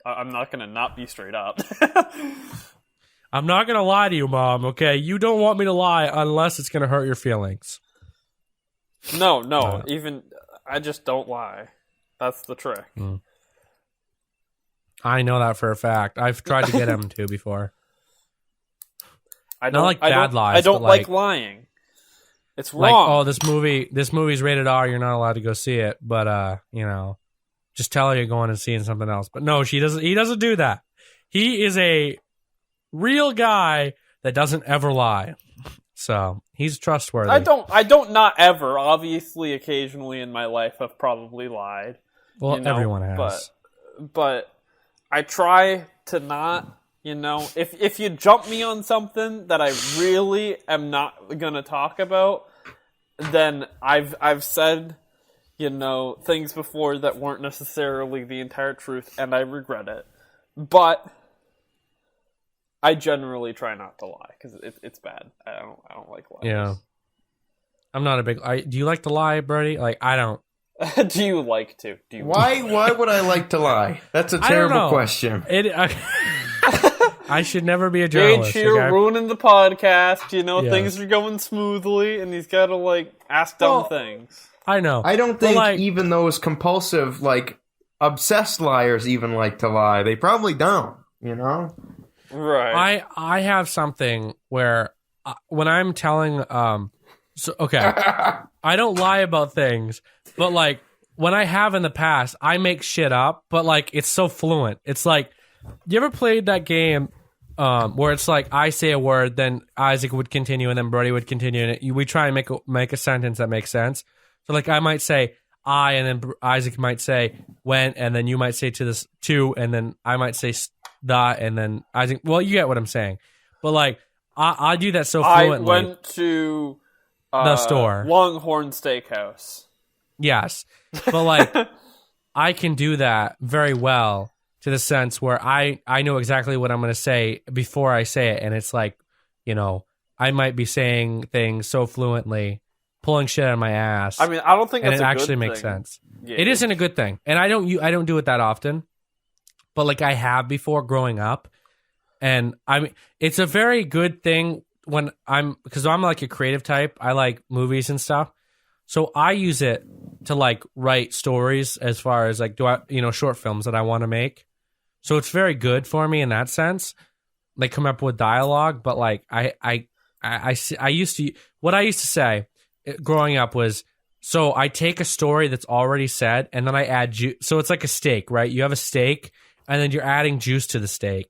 I'm not gonna not be straight up. I'm not going to lie to you, Mom, okay? You don't want me to lie unless it's going to hurt your feelings. No. I just don't lie. That's the trick. I know that for a fact. I've tried to get him to before. I Not like bad lies. I don't but like lying. It's wrong. Like, oh, this movie's rated R. You're not allowed to go see it. But just tell her you're going and seeing something else. But no, she doesn't. He doesn't do that. He is a real guy that doesn't ever lie. So he's trustworthy. I don't not ever. Obviously, occasionally in my life, I've probably lied. Well, everyone has. But I try to not. If you jump me on something that I really am not gonna talk about, then I've said, things before that weren't necessarily the entire truth, and I regret it. But I generally try not to lie because it's bad. I don't like lies. Yeah, I'm not a big. Do you like to lie, Brody? Like, I don't. Do you like to? Why would I like to lie? That's a terrible question. I should never be a journalist. Gage here ruining the podcast. Yes. Things are going smoothly, and he's got to ask dumb things. I know. I don't think even those compulsive, obsessed liars even like to lie. They probably don't. Right. I have something where when I'm telling I don't lie about things, but when I have in the past, I make shit up, but it's so fluent. It's like, you ever played that game where it's like I say a word, then Isaac would continue, and then Brody would continue, and we try and make a sentence that makes sense. So I might say I, and then Isaac might say when, and then you might say to, and then I might say the, and then Isaac. Well, you get what I'm saying. But I do that so fluently. I went to the store, Longhorn Steakhouse. Yes, but I can do that very well to the sense where I know exactly what I'm going to say before I say it, and it's I might be saying things so fluently, pulling shit out of my ass. I mean, I don't think that's and it a actually good makes thing. sense. Yeah. It isn't a good thing, and I don't do it that often, but I have before growing up, and it's a very good thing when because I'm a creative type. I like movies and stuff, so I use it to write stories as far as short films that I want to make. So it's very good for me in that sense. Come up with dialogue, but I used to say growing up was, so I take a story that's already said and then I add juice. So it's like a steak, right? You have a steak and then you're adding juice to the steak,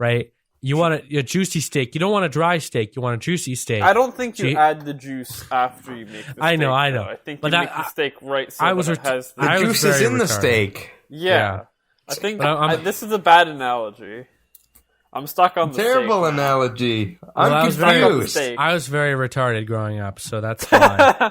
right? You want a juicy steak. You don't want a dry steak. You want a juicy steak. I don't think you add the juice after you make the steak. I know. I think you make the steak right so it has the juice is in the steak. Yeah. I think this is a bad analogy. I'm stuck on the terrible steak. Analogy. Well, I'm confused. I was very retarded growing up, so that's why.